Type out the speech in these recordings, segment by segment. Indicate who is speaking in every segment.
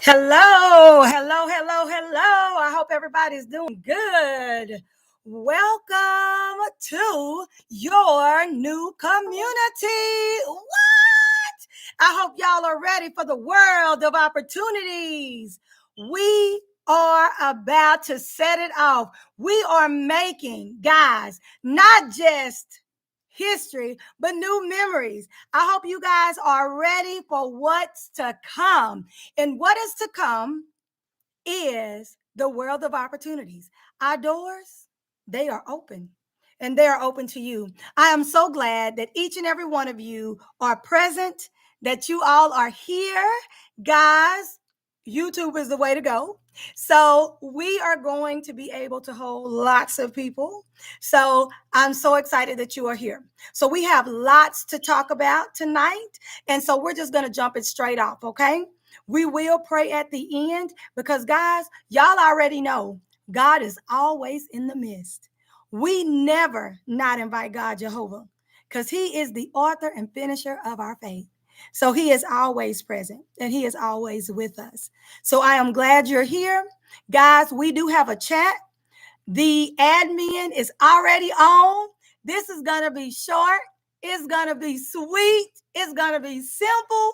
Speaker 1: Hello, hello, hello, hello. I hope everybody's doing good. Welcome to your new community. What? I hope y'all are ready for the world of opportunities. We are about to set it off. We are making, guys, not just history, but new memories. I hope you guys are ready for what's to come. And what is to come is the world of opportunities. Our doors, they are open. And they are open to you. I am so glad that each and every one of you are present, that you all are here. Guys, YouTube is the way to go. So, we are going to be able to hold lots of people. So, I'm so excited that you are here. So, we have lots to talk about tonight. And so, we're just going to jump it straight off, okay? We will pray at the end because, guys, y'all already know God is always in the midst. We never not invite God Jehovah because he is the author and finisher of our faith. So he is always present and he is always with us. So I am glad you're here. Guys, we do have a chat. The admin is already on. This is going to be short. It's going to be sweet. It's going to be simple.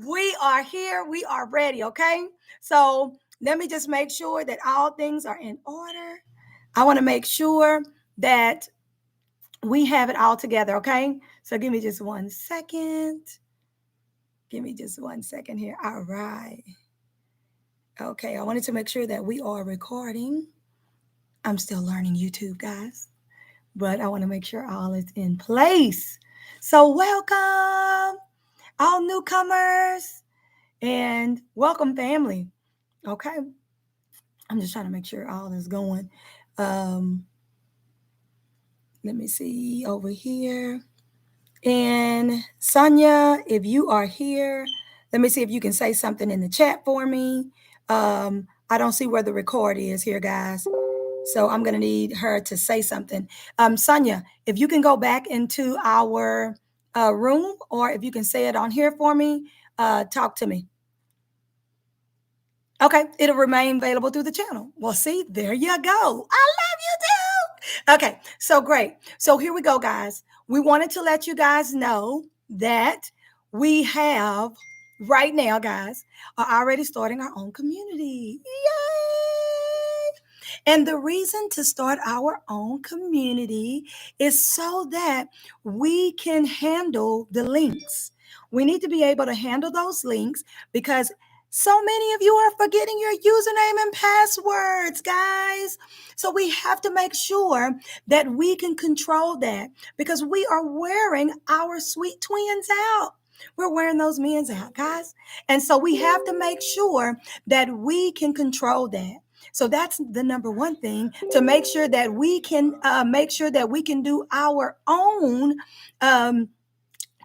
Speaker 1: We are here. We are ready. Okay. So let me just make sure that all things are in order. I want to make sure that we have it all together. Okay. So give me just 1 second. Give me just 1 second here. All right. Okay. I wanted to make sure that we are recording. I'm still learning YouTube, guys, but I want to make sure all is in place. So welcome, all newcomers, and welcome, family. Okay. I'm just trying to make sure all is going. Let me see over here. And Sonia, if you are here, let me see if you can say something in the chat for me. I don't see where the record is here, guys. So I'm going to need her to say something. Sonia, if you can go back into our room, or if you can say it on here for me, talk to me. Okay, it'll remain available through the channel. Well, see, there you go. I love you too. Okay, so great. So here we go, guys. We wanted to let you guys know that we have right now, guys, are already starting our own community. Yay! And the reason to start our own community is so that we can handle the links. We need to be able to handle those links because so many of you are forgetting your username and passwords, guys. So we have to make sure that we can control that because we are wearing our sweet twins out. We're wearing those men's out, guys. And so we have to make sure that we can control that. So that's the number one thing, to make sure that we can do our own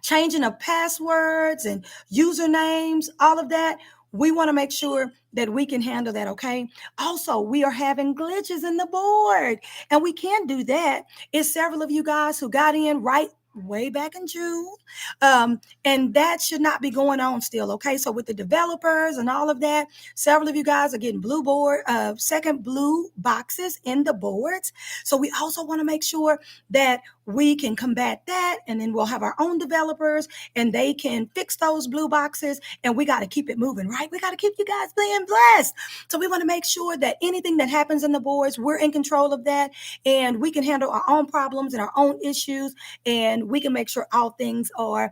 Speaker 1: changing of passwords and usernames, all of that. We want to make sure that we can handle that, okay? Also, we are having glitches in the board, and we can't do that. It's several of you guys who got in right way back in June, and that should not be going on still, okay? So with the developers and all of that, several of you guys are getting second blue boxes in the boards. So we also want to make sure that we can combat that, and then we'll have our own developers and they can fix those blue boxes, and we got to keep it moving, right? We got to keep you guys being blessed. So we want to make sure that anything that happens in the boards, we're in control of that, and we can handle our own problems and our own issues, and we can make sure all things are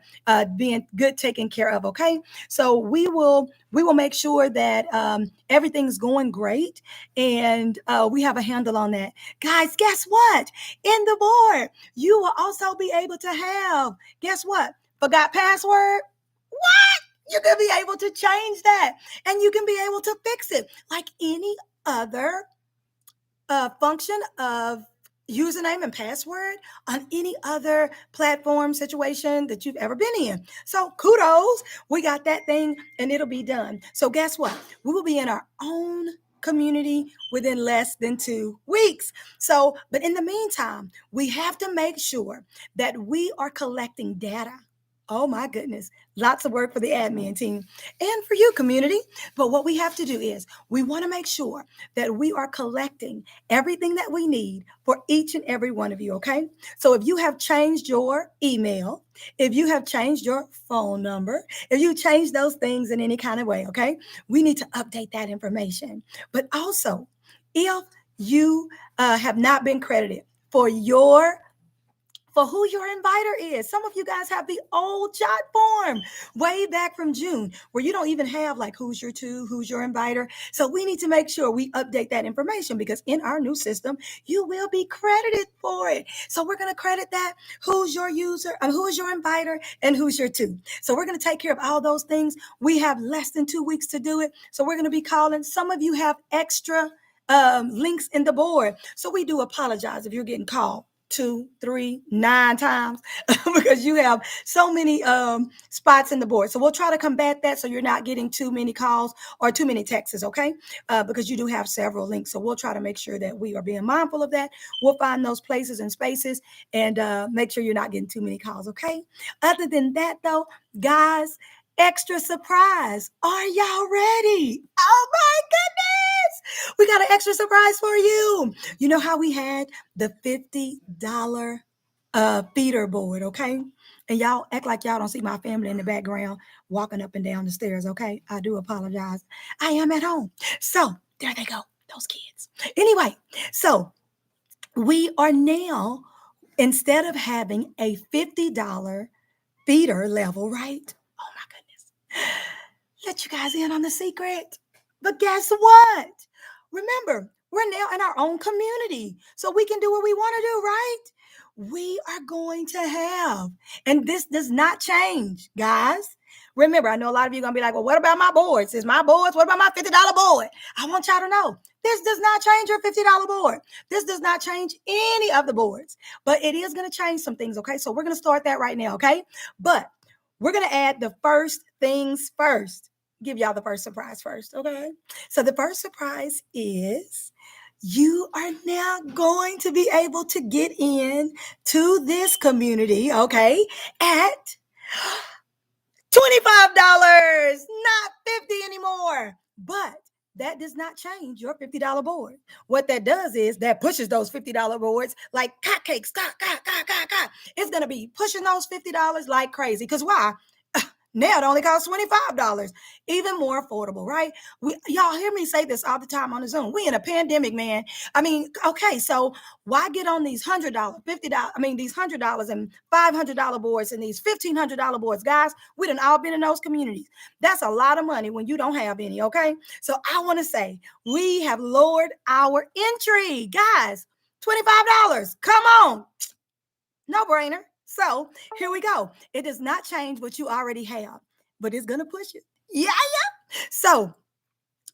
Speaker 1: being good, taken care of, okay? So we will make sure that everything's going great, and we have a handle on that. Guys, guess what? In the board, you will also be able to have, guess what? Forgot password? What? You can be able to change that, and you can be able to fix it like any other function of username and password on any other platform situation that you've ever been in. So kudos, we got that thing and it'll be done. So guess what? We will be in our own community within less than 2 weeks. So, but in the meantime, we have to make sure that we are collecting data. Oh my goodness. Lots of work for the admin team and for you, community. But what we have to do is we want to make sure that we are collecting everything that we need for each and every one of you, okay? So if you have changed your email, if you have changed your phone number, if you changed those things in any kind of way, okay, we need to update that information. But also, if you have not been credited for who your inviter is. Some of you guys have the old jot form way back from June where you don't even have like who's your two, who's your inviter. So we need to make sure we update that information because in our new system, you will be credited for it. So we're going to credit that who's your user, who's your inviter, and who's your two. So we're going to take care of all those things. We have less than 2 weeks to do it. So we're going to be calling. Some of you have extra links in the board. So we do apologize if you're getting called 2, 3, 9 times because you have so many spots in the board. So we'll try to combat that so you're not getting too many calls or too many texts, okay? Because you do have several links. So we'll try to make sure that we are being mindful of that. We'll find those places and spaces and make sure you're not getting too many calls, okay? Other than that, though, guys, extra surprise. Are y'all ready? Oh my goodness! We got an extra surprise for you. You know how we had the $50 feeder board, okay? And y'all act like y'all don't see my family in the background walking up and down the stairs, okay? I do apologize. I am at home. So there they go, those kids. Anyway, so we are now, instead of having a $50 feeder level, right? Oh my goodness. Let you guys in on the secret. But guess what? Remember, we're now in our own community, so we can do what we want to do, right? We are going to have, and this does not change, guys. Remember, I know a lot of you are going to be like, well, what about my boards? Is my boards? What about my $50 board? I want y'all to know this does not change your $50 board. This does not change any of the boards, but it is going to change some things, okay? So we're going to start that right now, okay? But we're going to add the first things first. Give y'all the first surprise first, okay? So the first surprise is you are now going to be able to get in to this community, okay, at $25, not $50 anymore. But that does not change your $50 board. What that does is that pushes those $50 boards like hotcakes. It's going to be pushing those $50 like crazy. Because why? Now it only costs $25, even more affordable, right? Y'all hear me say this all the time on the Zoom. We in a pandemic, man. I mean, okay, so why get on these $100, $50? I mean, these $100 and $500 boards and these $1,500 boards, guys. We done all been in those communities. That's a lot of money when you don't have any. Okay, so I want to say we have lowered our entry, guys. $25. Come on, no brainer. So here we go. It does not change what you already have, but it's going to push it. Yeah. So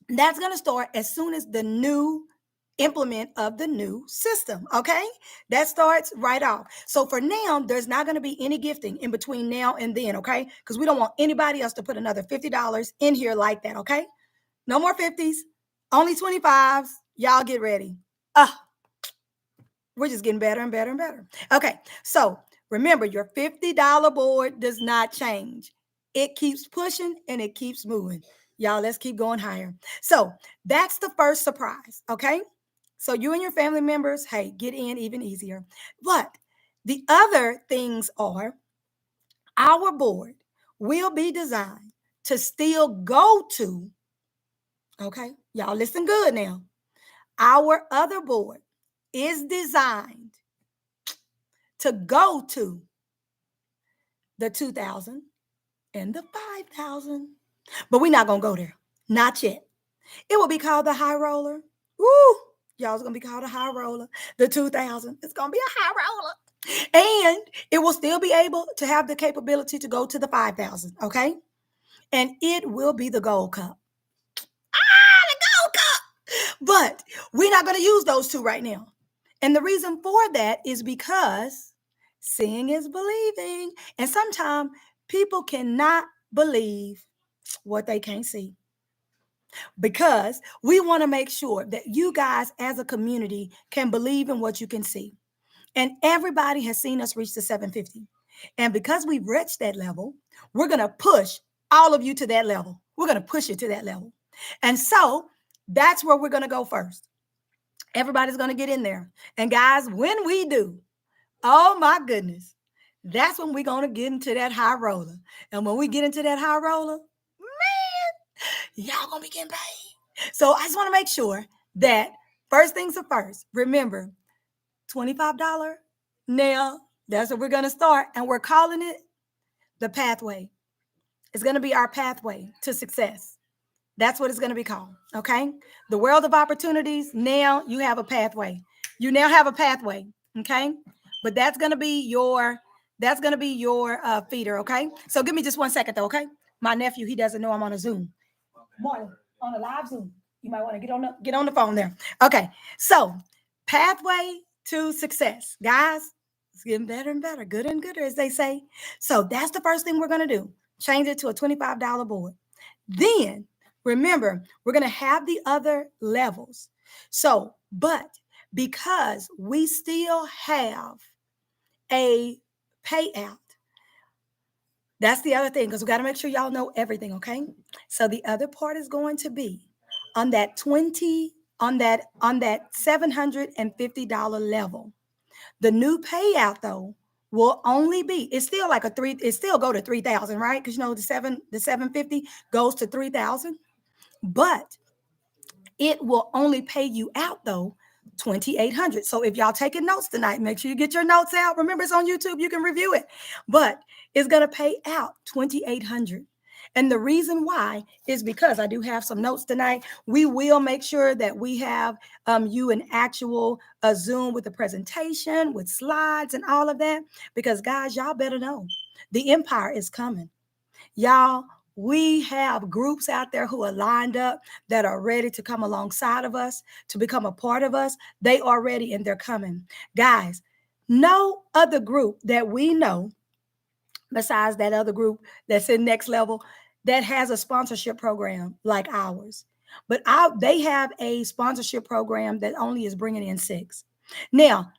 Speaker 1: that's going to start as soon as the new implement of the new system. Okay. That starts right off. So for now, there's not going to be any gifting in between now and then. Okay. Because we don't want anybody else to put another $50 in here like that. Okay. No more 50s, only 25s. Y'all get ready. We're just getting better and better and better. Okay. So remember, your $50 board does not change. It keeps pushing and it keeps moving. Y'all, let's keep going higher. So that's the first surprise, okay? So you and your family members, hey, get in even easier. But the other things are our board will be designed to still go to, okay? Y'all listen good now. Our other board is designed to go to the 2,000 and the 5,000. But we're not going to go there. Not yet. It will be called the high roller. Woo! Y'all, it's going to be called a high roller. The 2,000. It's going to be a high roller. And it will still be able to have the capability to go to the 5,000. Okay? And it will be the gold cup. The gold cup. But we're not going to use those two right now. And the reason for that is because seeing is believing. And sometimes people cannot believe what they can't see. Because we want to make sure that you guys as a community can believe in what you can see. And everybody has seen us reach the 750. And because we've reached that level, we're going to push all of you to that level. We're going to push you to that level. And so that's where we're going to go first. Everybody's going to get in there. And guys, when we do, oh my goodness, that's when we're going to get into that high roller. And when we get into that high roller, man, y'all going to be getting paid. So I just want to make sure that first things are first. Remember, $25 now, that's what we're going to start. And we're calling it the pathway. It's going to be our pathway to success. That's what it's going to be called. Okay. The world of opportunities. Now you have a pathway. You now have a pathway. Okay. But that's going to be your feeder. Okay. So give me just 1 second though. Okay. My nephew, he doesn't know I'm on a Zoom. Morning, on a live Zoom. You might want to get on the phone there. Okay. So pathway to success, guys. It's getting better and better, gooder and gooder, as they say. So that's the first thing we're going to do. Change it to a $25 board. Then remember, we're going to have the other levels. So, but because we still have a payout, that's the other thing, because we got to make sure y'all know everything, okay? So the other part is going to be on that $750 level. The new payout, though, will only be, it's still like it still go to 3,000, right? Because the 750 goes to 3,000, but it will only pay you out though 2,800. So if y'all taking notes tonight, make sure you get your notes out. Remember, it's on YouTube, you can review it, but it's going to pay out 2,800. And the reason why is because I do have some notes tonight. We will make sure that we have you an actual Zoom with a presentation, with slides and all of that. Because guys, y'all better know the empire is coming. Y'all, we have groups out there who are lined up that are ready to come alongside of us, to become a part of us. They are ready and they're coming. Guys, no other group that we know besides that other group that's in next level that has a sponsorship program like ours. But they have a sponsorship program that only is bringing in 6. Now,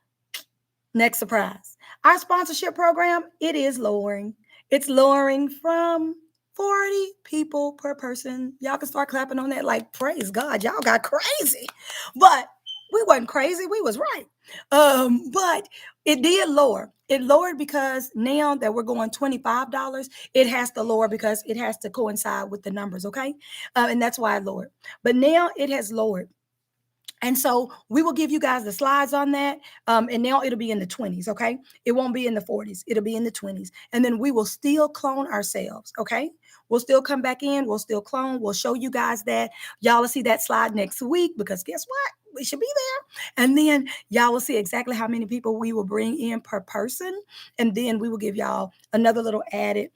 Speaker 1: next surprise. Our sponsorship program, it is lowering. It's lowering from 40 people per person. Y'all can start clapping on that like, praise God, y'all got crazy. But we wasn't crazy. We was right. But it did lower. It lowered because now that we're going $25, it has to lower because it has to coincide with the numbers, okay? And that's why it lowered. But now it has lowered. And so we will give you guys the slides on that. And now it'll be in the 20s, okay? It won't be in the 40s. It'll be in the 20s. And then we will still clone ourselves, okay? We'll still come back in. We'll still clone. We'll show you guys that. Y'all will see that slide next week because guess what? We should be there. And then y'all will see exactly how many people we will bring in per person. And then we will give y'all another little added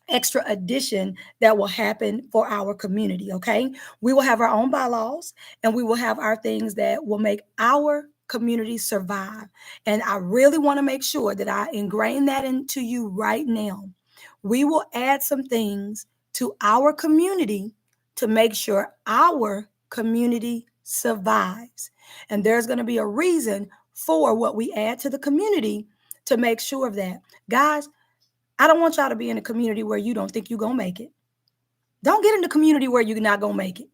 Speaker 1: extra addition that will happen for our community, okay? We will have our own bylaws and we will have our things that will make our community survive. And I really want to make sure that I ingrain that into you right now. We will add some things to our community to make sure our community survives. And there's going to be a reason for what we add to the community to make sure of that. Guys, I don't want y'all to be in a community where you don't think you're going to make it. Don't get in the community where you're not going to make it.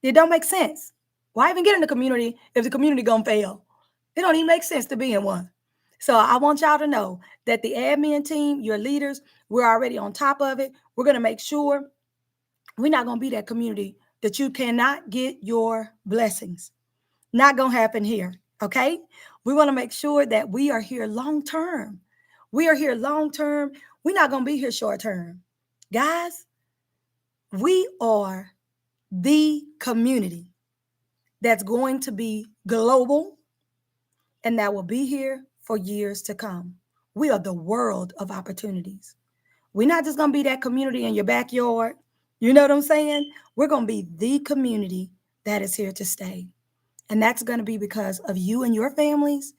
Speaker 1: It don't make sense. Why even get in the community if the community going to fail? It don't even make sense to be in one. So I want y'all to know that the admin team, your leaders, we're already on top of it. We're going to make sure we're not going to be that community that you cannot get your blessings. Not going to happen here, okay? We want to make sure that we are here long term. We are here long term. We're not going to be here short term. Guys, we are the community that's going to be global and that will be here for years to come. We are the world of opportunities. We're not just going to be that community in your backyard. You know what I'm saying? We're going to be the community that is here to stay. And that's going to be because of you and your families,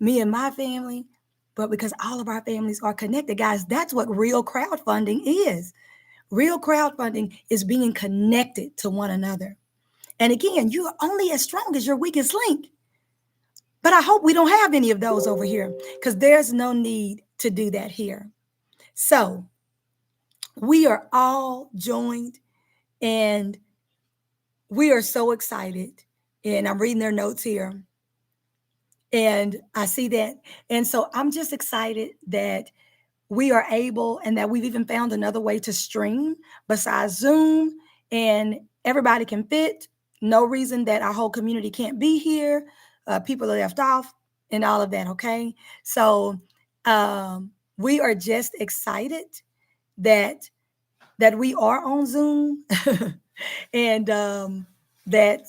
Speaker 1: me and my family, but because all of our families are connected. Guys, that's what real crowdfunding is. Real crowdfunding is being connected to one another. And again, you are only as strong as your weakest link. But I hope we don't have any of those over here because there's no need to do that here. So we are all joined, and we are so excited. And I'm reading their notes here, and I see that. And so I'm just excited that we are able, and that we've even found another way to stream besides Zoom, and everybody can fit. No reason that our whole community can't be here. People are left off and all of that. Okay. So we are just excited that we are on Zoom and that,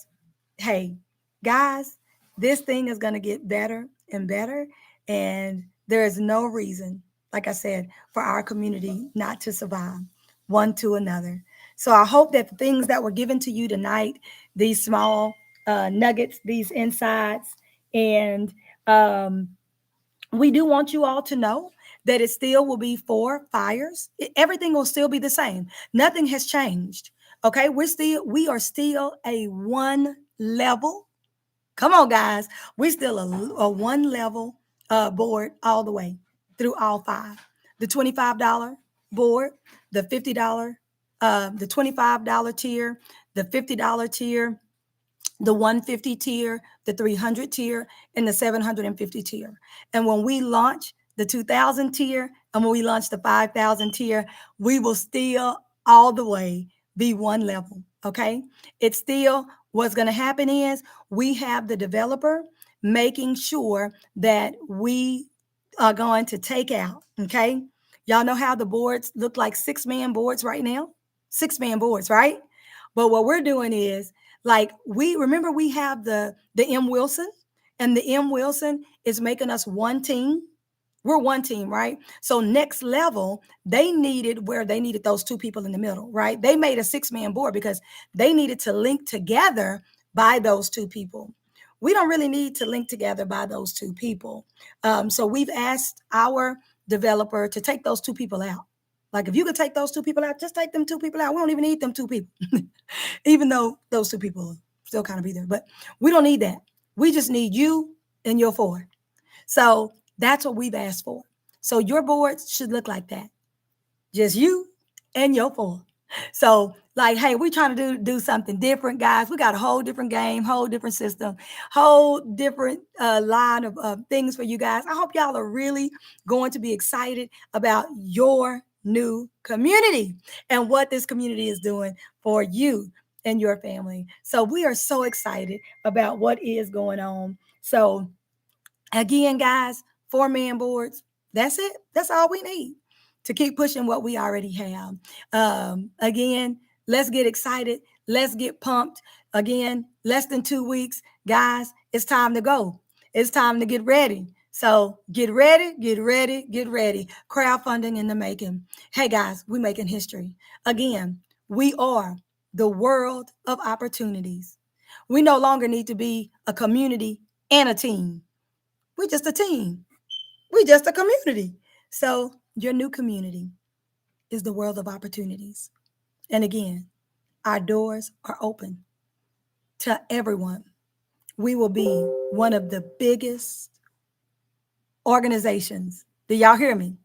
Speaker 1: hey, guys, this thing is going to get better and better. And there is no reason, like I said, for our community not to survive one to another. So I hope that the things that were given to you tonight, these small nuggets, these insights, and we do want you all to know that it still will be 4 fires. Everything will still be the same. Nothing has changed. Okay, we are still a one level. Come on, guys. We're still a one level board all the way through all 5. The $25 board, the $50, the $25 tier, the $50 tier, the 150 tier, the 300 tier, and the 750 tier. And when we launch the 2000 tier and when we launch the 5000 tier, we will still all the way be one level. Okay. It's still what's going to happen is we have the developer making sure that we are going to take out. Okay. Y'all know how the boards look like 6-man boards right now? 6-man boards, right? But what we're doing is, like, we have the M Wilson, and the M Wilson is making us one team. We're one team, right? So next level, they needed those 2 people in the middle, right? They made a 6-man board because they needed to link together by those 2 people. We don't really need to link together by those 2 people. So we've asked our developer to take those 2 people out. Like, if you could take those 2 people out, just take them 2 people out. We don't even need them 2 people. Even though those 2 people still kind of be there, but we don't need that. We just need you and your 4. So that's what we've asked for. So your boards should look like that. Just you and your 4. So, like, hey, we're trying to do something different, guys. We got a whole different game, whole different system, whole different line of things for you guys. I hope y'all are really going to be excited about your new community and what this community is doing for you and your family. So we are so excited about what is going on. So again, guys, 4-man boards, that's it. That's all we need to keep pushing what we already have. Again, let's get excited. Let's get pumped. Again, less than 2 weeks, guys, it's time to go. It's time to get ready. So get ready, get ready, get ready. Crowdfunding in the making. Hey, guys, we're making history. Again, we are the world of opportunities. We no longer need to be a community and a team. We're just a team. We're just a community. So your new community is the world of opportunities. And again, our doors are open to everyone. We will be one of the biggest organizations, do y'all hear me,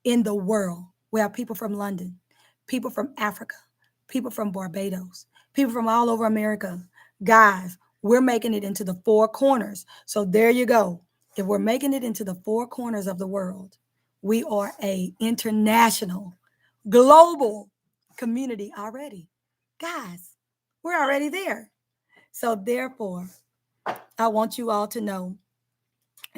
Speaker 1: in the world. We have people from London, people from Africa, people from Barbados, people from all over America. Guys, we're making it into the 4 corners. So there you go. If we're making it into the 4 corners of the world, we are a international, global community already. Guys, we're already there. So therefore, I want you all to know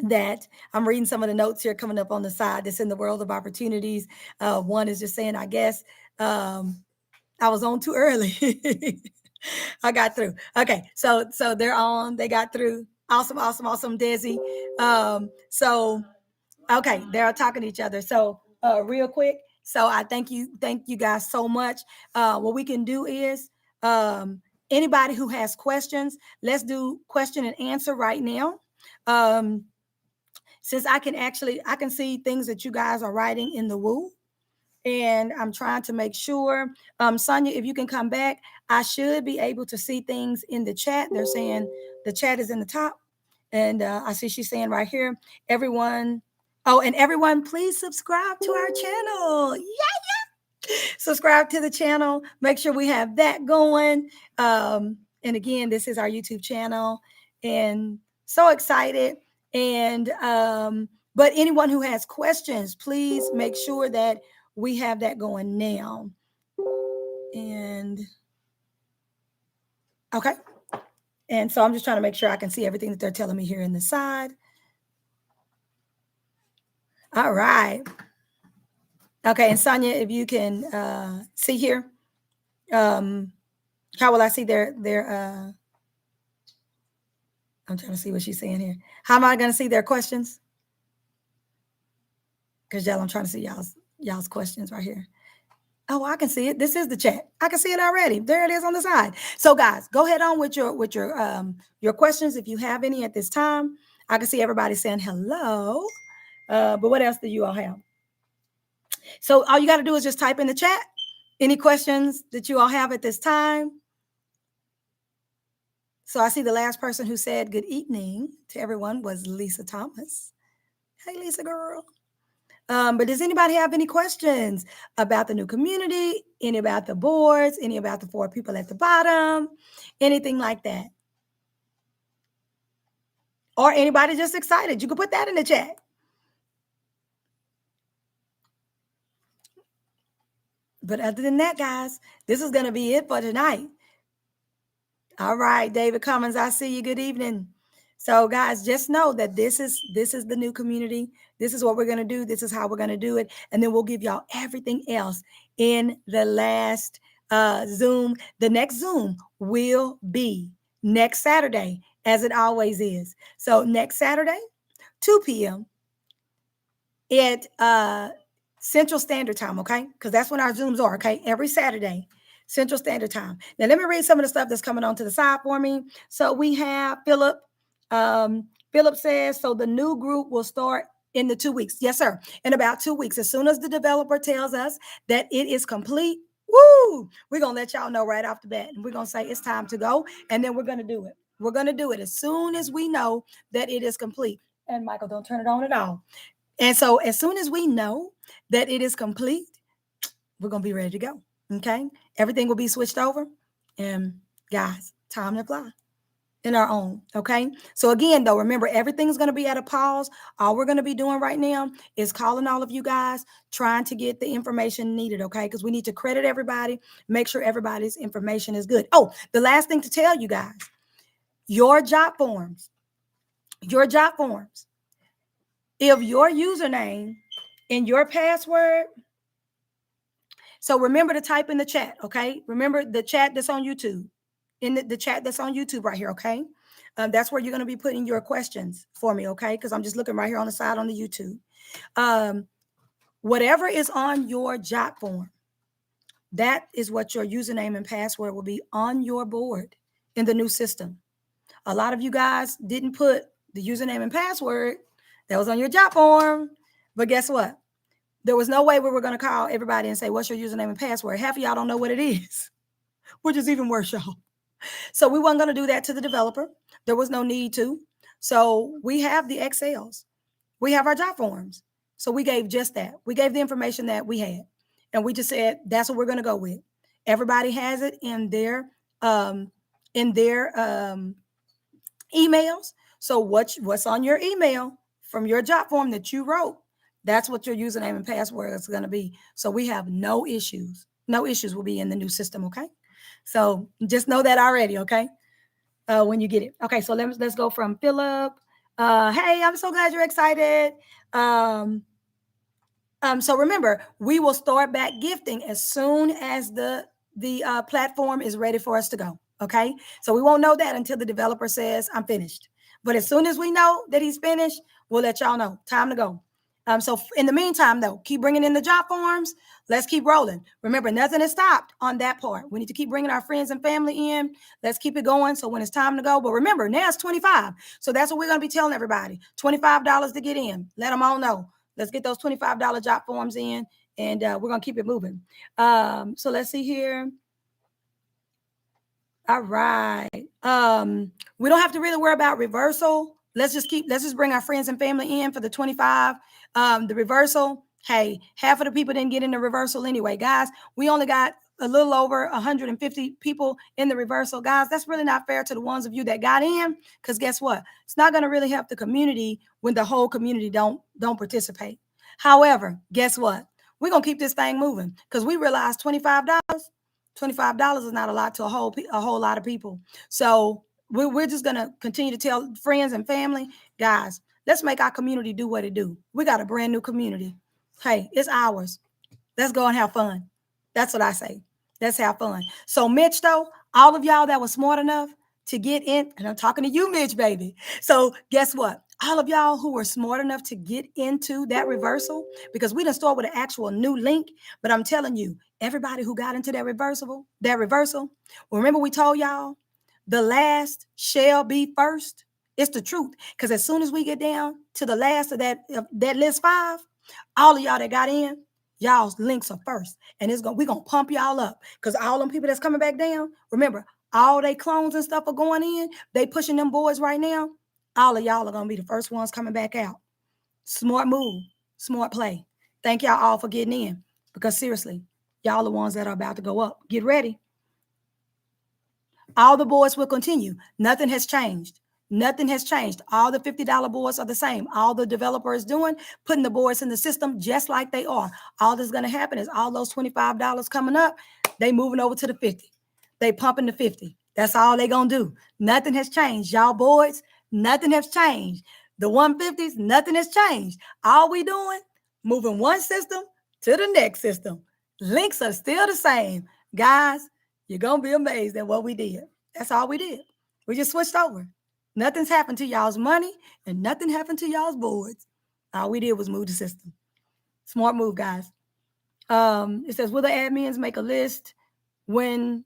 Speaker 1: that I'm reading some of the notes here coming up on the side that's in the world of opportunities. One is just saying, I guess I was on too early. I got through. Okay, so they're on. They got through. Awesome, awesome, awesome, Desi. So okay, they're talking to each other. So real quick. So I thank you guys so much. What we can do is anybody who has questions, let's do question and answer right now. Since I can see things that you guys are writing in the woo. And I'm trying to make sure, Sonia, if you can come back, I should be able to see things in the chat. They're saying the chat is in the top. And I see she's saying right here, everyone Oh, and everyone, please subscribe to our channel. Yeah. Subscribe to the channel. Make sure we have that going. And again, this is our YouTube channel. And so excited. And but anyone who has questions, please make sure that we have that going now. And okay. And so I'm just trying to make sure I can see everything that they're telling me here in the side. All right. Okay, and Sonia, if you can see here, how will I see their I'm trying to see what she's saying here. How am I going to see their questions? Because y'all, I'm trying to see y'all's questions right here. Oh, I can see it. This is the chat. I can see it already. There it is on the side. So guys, go ahead on with your questions if you have any at this time. I can see everybody saying hello. But what else do you all have? So all you got to do is just type in the chat any questions that you all have at this time. So I see the last person who said good evening to everyone was Lisa Thomas. Hey, Lisa girl. But does anybody have any questions about the new community, any about the boards, any about the 4 people at the bottom, anything like that? Or anybody just excited? You can put that in the chat. But other than that, guys, this is going to be it for tonight. All right, David Cummins, I see you. Good evening. So guys, just know that this is the new community. This is what we're going to do. This is how we're going to do it. And then we'll give y'all everything else in the last Zoom. The next Zoom will be next Saturday, as it always is. So next Saturday, 2 p.m. at Central Standard Time, okay? Because that's when our Zooms are, okay? Every Saturday. Central Standard Time. Now, let me read some of the stuff that's coming on to the side for me. So we have Philip. Philip says, so the new group will start in the 2 weeks. Yes, sir. In about 2 weeks. As soon as the developer tells us that it is complete, woo, we're going to let y'all know right off the bat. And we're going to say it's time to go. And then we're going to do it. We're going to do it as soon as we know that it is complete. And Michael, don't turn it on at all. And so as soon as we know that it is complete, we're going to be ready to go. Okay. Everything will be switched over. And guys, time to fly in our own. Okay. So again, though, remember, everything's going to be at a pause. All we're going to be doing right now is calling all of you guys, trying to get the information needed. Okay. Because we need to credit everybody, make sure everybody's information is good. Oh, the last thing to tell you guys, your job forms, if your username and your password. So remember to type in the chat, okay? Remember the chat that's on YouTube, in the chat that's on YouTube right here, okay? That's where you're going to be putting your questions for me, okay? Because I'm just looking right here on the side on the YouTube. Whatever is on your job form, that is what your username and password will be on your board in the new system. A lot of you guys didn't put the username and password that was on your job form, but guess what? There was no way we were going to call everybody and say, what's your username and password? Half of y'all don't know what it is, which is even worse, y'all. So we weren't going to do that to the developer. There was no need to. So we have the Excels. We have our job forms. So we gave just that. We gave the information that we had. And we just said, that's what we're going to go with. Everybody has it in their emails. So what's on your email from your job form that you wrote, that's what your username and password is going to be. So we have no issues. No issues will be in the new system, okay? So just know that already, okay? When you get it. Okay, so let's go from Philip. Hey, I'm so glad you're excited. So remember, we will start back gifting as soon as the platform is ready for us to go, okay? So we won't know that until the developer says, I'm finished. But as soon as we know that he's finished, we'll let y'all know. Time to go. So in the meantime, though, keep bringing in the job forms. Let's keep rolling. Remember, nothing is stopped on that part. We need to keep bringing our friends and family in. Let's keep it going. So when it's time to go, but remember, now it's $25. So that's what we're going to be telling everybody. $25 to get in. Let them all know. Let's get those $25 job forms in, and we're going to keep it moving. So let's see here. All right. We don't have to really worry about reversal let's just bring our friends and family in for the 25. The reversal. Hey, half of the people didn't get in the reversal anyway, guys. We only got a little over 150 people in the reversal, guys. That's really not fair to the ones of you that got in, because guess what? It's not going to really help the community when the whole community don't participate. However, guess what? We're going to keep this thing moving, because we realize $25 is not a lot to a whole lot of people. So we're just going to continue to tell friends and family, guys, let's make our community do what it do. We got a brand new community. Hey, it's ours. Let's go and have fun. That's what I say. Let's have fun. So Mitch, though, all of y'all that was smart enough to get in, and I'm talking to you, Mitch, baby. So guess what? All of y'all who were smart enough to get into that reversal, because we didn't start with an actual new link, but I'm telling you, everybody who got into that reversal, remember we told y'all, the last shall be first. It's the truth. Because as soon as we get down to the last of that list 5, all of y'all that got in, y'all's links are first. And we're gonna pump y'all up. Because all them people that's coming back down, remember, all they clones and stuff are going in. They pushing them boys right now. All of y'all are gonna be the first ones coming back out. Smart move, smart play. Thank y'all all for getting in. Because seriously, y'all the ones that are about to go up. Get ready. All the boards will continue. Nothing has changed. Nothing has changed. All the $50 boards are the same. All the developer is doing, putting the boards in the system just like they are. All that's going to happen is all those $25 coming up, they moving over to the 50. They pumping the 50. That's all they going to do. Nothing has changed. Y'all boards, nothing has changed. The 150s, nothing has changed. All we doing, moving one system to the next system. Links are still the same. Guys, you're going to be amazed at what we did. That's all we did. We just switched over. Nothing's happened to y'all's money and nothing happened to y'all's boards. All we did was move the system. Smart move, guys. It says, will the admins make a list when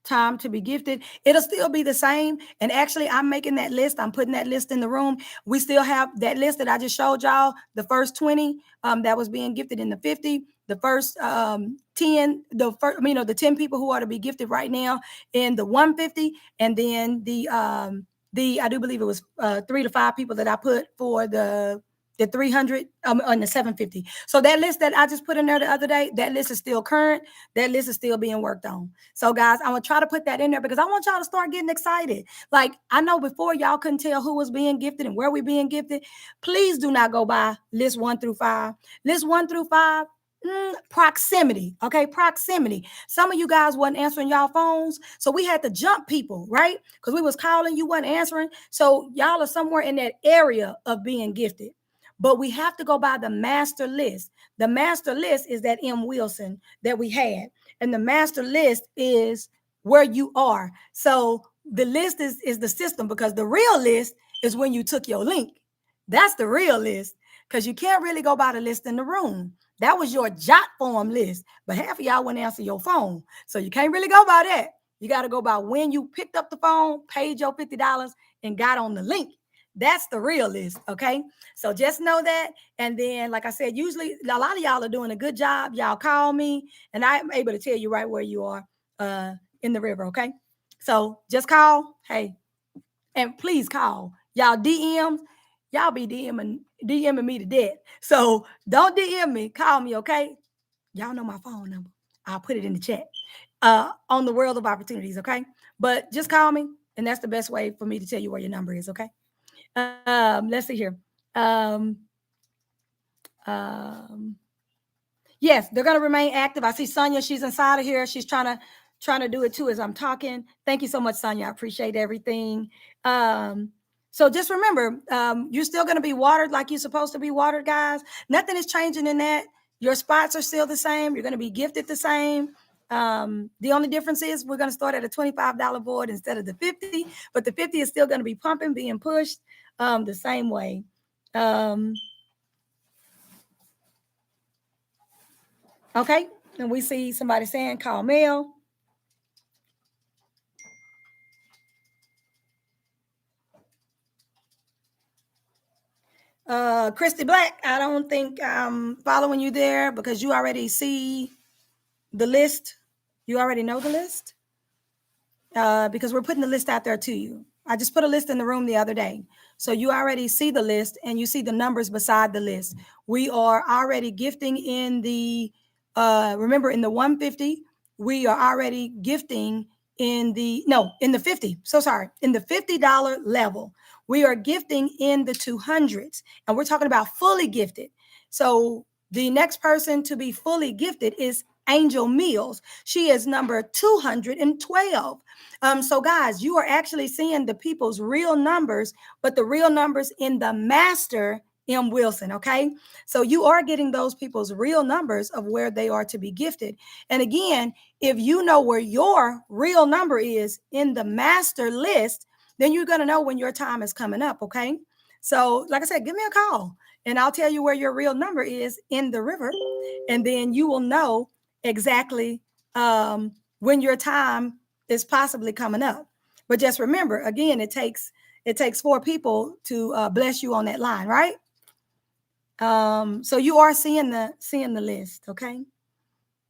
Speaker 1: time to be gifted? It'll still be the same. And actually, I'm making that list. I'm putting that list in the room. We still have that list that I just showed y'all, the first 20 that was being gifted in the 50. The first 10, the 10 people who are to be gifted right now in the 150, and then the I do believe it was 3 to 5 people that I put for the 300 on the 750. So that list that I just put in there the other day, that list is still current. That list is still being worked on. So guys, I'm gonna try to put that in there because I want y'all to start getting excited. Like, I know before y'all couldn't tell who was being gifted and where we being gifted. Please do not go by list 1 through 5. List 1 through 5. Proximity. Okay, proximity. Some of you guys wasn't answering y'all phones, so we had to jump people, right? Because we was calling, you wasn't answering. So y'all are somewhere in that area of being gifted. But we have to go by the master list. The master list is that M. Wilson that we had. And the master list is where you are. So the list is the system, because the real list is when you took your link. That's the real list, because you can't really go by the list in the room. That was your jot form list, but half of y'all wouldn't answer your phone. So you can't really go by that. You got to go by when you picked up the phone, paid your $50, and got on the link. That's the real list, okay? So just know that. And then, like I said, usually a lot of y'all are doing a good job. Y'all call me, and I'm able to tell you right where you are in the river, okay? So just call, hey, and please call. Y'all DMs, y'all be DMing me to death. So don't DM me, call me, okay? Y'all know my phone number. I'll put it in the chat on the World of Opportunities, okay? But just call me, and that's the best way for me to tell you where your number is, okay? Let's see here. Yes, they're going to remain active. I see Sonia, she's inside of here. She's trying to do it too as I'm talking. Thank you so much, Sonia. I appreciate everything. So just remember, you're still going to be watered like you're supposed to be watered, guys. Nothing is changing in that. Your spots are still the same. You're going to be gifted the same. The only difference is we're going to start at a $25 board instead of the 50, but the 50 is still going to be pumping, being pushed the same way. Okay, and we see somebody saying call Mel. Christy Black, I don't think I'm following you there because you already see the list. You already know the list because we're putting the list out there to you. I just put a list in the room the other day. So you already see the list and you see the numbers beside the list. We are already gifting in the, remember in the 150, we are already gifting in the, no, in the 50. So sorry, in the $50 level. We are gifting in the 200s, and we're talking about fully gifted. So the next person to be fully gifted is Angel Mills. She is number 212. So guys, you are actually seeing the people's real numbers, but the real numbers in the master M. Wilson. Okay. So you are getting those people's real numbers of where they are to be gifted. And again, if you know where your real number is in the master list, then you're going to know when your time is coming up. Okay. So like I said, give me a call and I'll tell you where your real number is in the river. And then you will know exactly when your time is possibly coming up. But just remember, again, it takes 4 people to bless you on that line, right? So you are seeing the list, okay?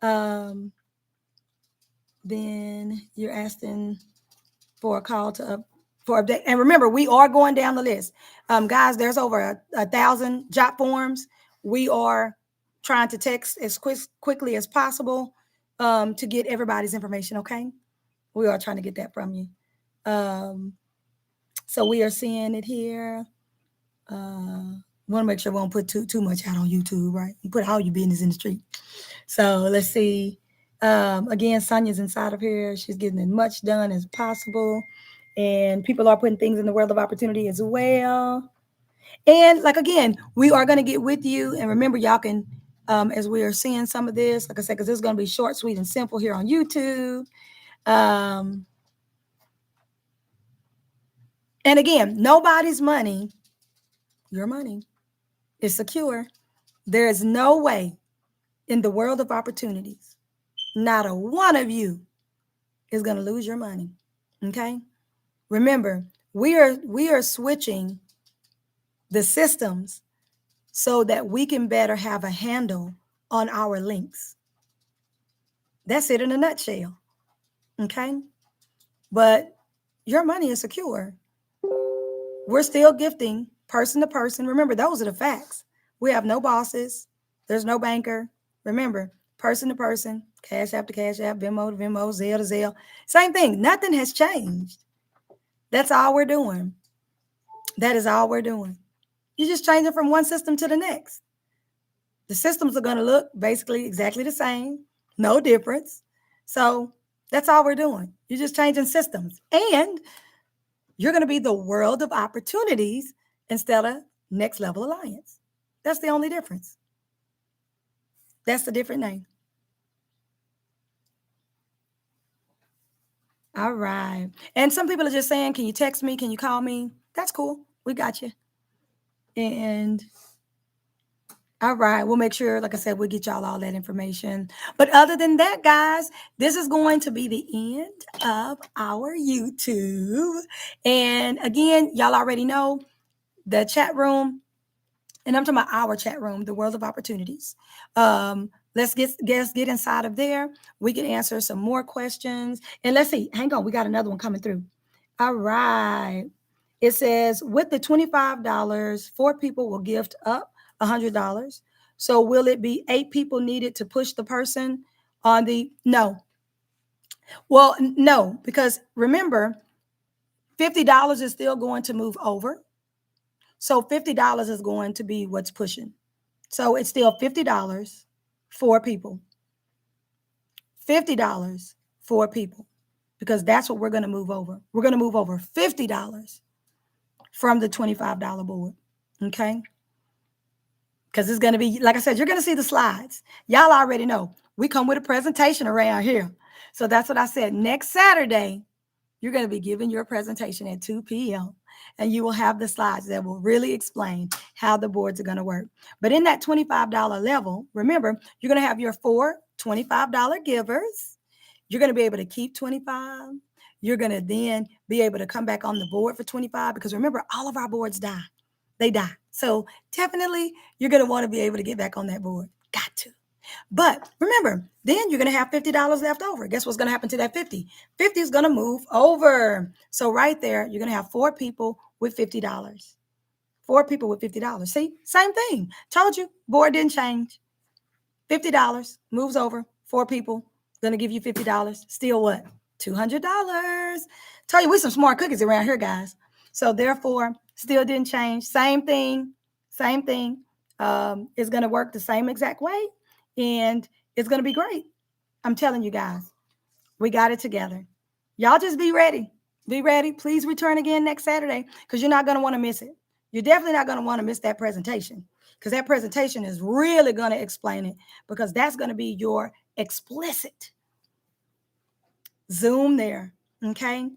Speaker 1: Then you're asking for a call to for update. And remember, we are going down the list. Guys, there's over 1,000 job forms. We are trying to text as quickly as possible to get everybody's information, okay? We are trying to get that from you. So we are seeing it here. Want to make sure we don't put too much out on YouTube, right? You put all your business in the street. So let's see. Again, Sonia's inside of here. She's getting as much done as possible. And people are putting things in the world of opportunity as well. And like, again, we are going to get with you. And remember, y'all can, as we are seeing some of this, like I said, because this is going to be short, sweet, and simple here on YouTube. And again, nobody's money, your money, is secure. There is no way in the world of opportunities, not a one of you is going to lose your money. Okay? Remember, we are switching the systems so that we can better have a handle on our links. That's it in a nutshell. Okay? But your money is secure. We're still gifting person to person. Remember, those are the facts. We have no bosses. There's no banker. Remember, person to person, Cash App to Cash App, Venmo to Venmo, Zelle to Zelle. Same thing. Nothing has changed. That's all we're doing. That is all we're doing. You just change it from one system to the next. The systems are going to look basically exactly the same. No difference. So that's all we're doing. You're just changing systems. And you're going to be the world of opportunities instead of Next Level Alliance. That's the only difference. That's the different name. All right. And some people are just saying, can you text me? Can you call me? That's cool. We got you. And all right, we'll make sure, like I said, we'll get y'all all that information. But other than that, guys, this is going to be the end of our YouTube. And again, y'all already know the chat room, and I'm talking about our chat room, the World of Opportunities. Let's get inside of there. We can answer some more questions. And let's see, hang on, we got another one coming through. All right. It says, with the $25, 4 people will gift up $100. So will it be 8 people needed to push the person on the, no. Well, no, because remember, $50 is still going to move over. So $50 is going to be what's pushing. So it's still $50 for people. $50 for people, because that's what we're going to move over. We're going to move over $50 from the $25 board. Okay? Because it's going to be, like I said, you're going to see the slides. Y'all already know. We come with a presentation around here. So that's what I said. Next Saturday, you're going to be giving your presentation at 2 p.m. And you will have the slides that will really explain how the boards are going to work. But in that $25 level, remember, you're going to have your 4 $25 givers. You're going to be able to keep 25. You're going to then be able to come back on the board for 25, because remember, all of our boards die. They die. So definitely you're going to want to be able to get back on that board. Got to. But remember, then you're going to have $50 left over. Guess what's going to happen to that 50? 50 is going to move over. So right there, you're going to have 4 people with $50. 4 people with $50. See, same thing. Told you, board didn't change. $50 moves over. 4 people going to give you $50. Still what? $200. Tell you, we some smart cookies around here, guys. So therefore, still didn't change. Same thing. Same thing. It's going to work the same exact way. And it's going to be great. I'm telling you guys, we got it together. Y'all just be ready. Be ready. Please return again next Saturday because you're not going to want to miss it. You're definitely not going to want to miss that presentation because that presentation is really going to explain it because that's going to be your explicit Zoom there. Okay.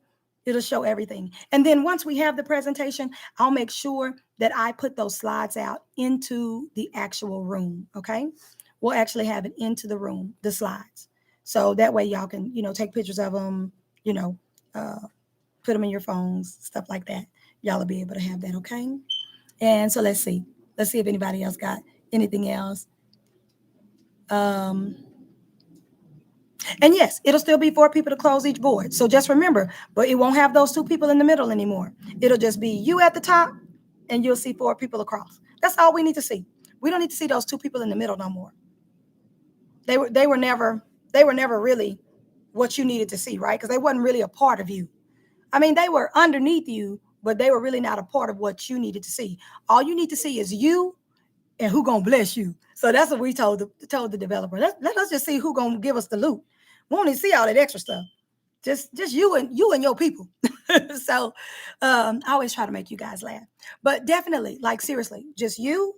Speaker 1: It'll show everything. And then once we have the presentation, I'll make sure that I put those slides out into the actual room. Okay. We'll actually have it into the room, the slides. So that way y'all can, take pictures of them, put them in your phones, stuff like that. Y'all will be able to have that. Okay. And so let's see if anybody else got anything else. And yes, it'll still be 4 people to close each board. So just remember, but it won't have those 2 people in the middle anymore. It'll just be you at the top and you'll see 4 people across. That's all we need to see. We don't need to see those 2 people in the middle no more. They were never really what you needed to see, right? Because they wasn't really a part of you. I mean, they were underneath you, but they were really not a part of what you needed to see. All you need to see is you and who gonna bless you. So that's what we told the developer. Let us just see who gonna give us the loot. We won't even see all that extra stuff. Just you and your people. So I always try to make you guys laugh. But definitely, like seriously, just you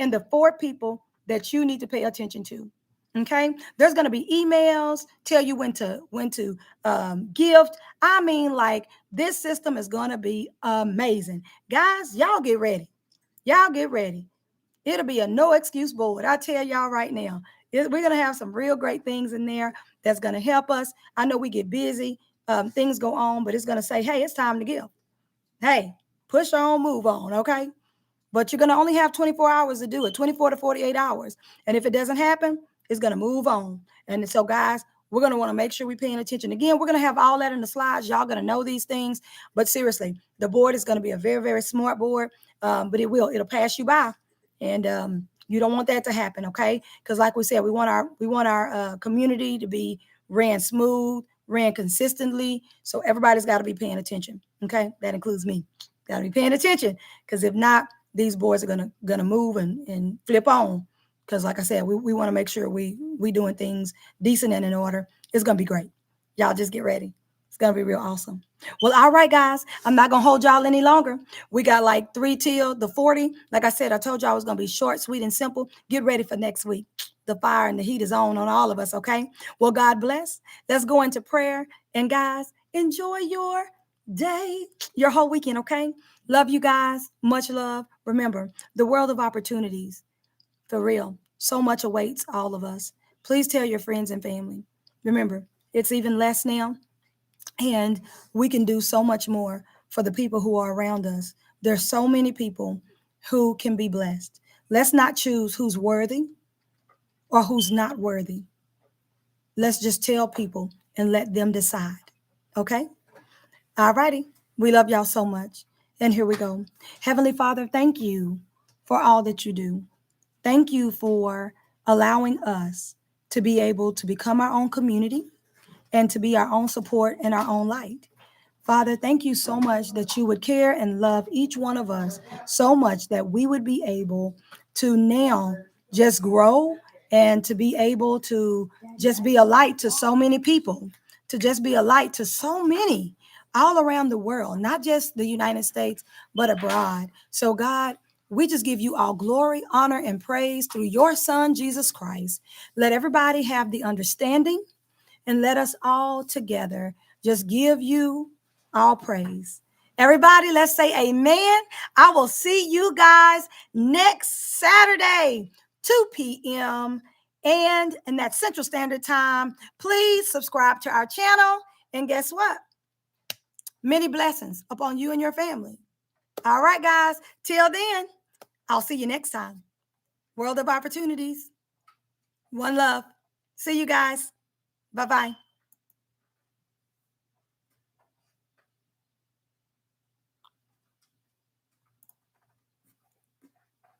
Speaker 1: and the 4 people that you need to pay attention to. Okay, there's going to be emails tell you when to gift. I mean, like this system is going to be amazing, guys. Y'all get ready. It'll be a no excuse board. I tell y'all right now, we're going to have some real great things in there that's going to help us. I know we get busy, things go on, but it's going to say, hey, it's time to give. Hey, push on, move on. Okay. But you're going to only have 24 hours to do it, 24 to 48 hours. And if it doesn't happen, it's going to move on. And so, guys, we're going to want to make sure we're paying attention. Again, we're going to have all that in the slides. Y'all going to know these things. But seriously, the board is going to be a very, very smart board. But it'll pass you by. And you don't want that to happen, okay? Because like we said, we want our community to be ran smooth, ran consistently. So everybody's got to be paying attention, okay? That includes me. Got to be paying attention because if not, these boards are gonna move and flip on. Because like I said, we want to make sure we doing things decent and in order. It's gonna be great. Y'all just get ready. It's gonna be real awesome. Well, all right, guys. I'm not gonna hold y'all any longer. We got like 3 till the 40. Like I said, I told y'all it was gonna be short, sweet, and simple. Get ready for next week. The fire and the heat is on all of us. Okay. Well, God bless. Let's go into prayer. And guys, enjoy your day, your whole weekend. Okay. Love you guys. Much love. Remember, the world of opportunities, for real. So much awaits all of us. Please tell your friends and family. Remember, it's even less now, and we can do so much more for the people who are around us. There's so many people who can be blessed. Let's not choose who's worthy or who's not worthy. Let's just tell people and let them decide. Okay? All righty. We love y'all so much. And here we go. Heavenly Father, thank you for all that you do. Thank you for allowing us to be able to become our own community and to be our own support and our own light. Father, thank you so much that you would care and love each one of us so much that we would be able to now just grow and to be able to just be a light to so many people, to just be a light to so many all around the world, not just the United States, but abroad. So God, we just give you all glory, honor, and praise through your Son, Jesus Christ. Let everybody have the understanding and let us all together just give you all praise. Everybody, let's say amen. I will see you guys next Saturday, 2 p.m. And in that Central Standard Time. Please subscribe to our channel. And guess what? Many blessings upon you and your family. All right, guys. Till then, I'll see you next time. World of Opportunities. One love. See you guys. Bye bye.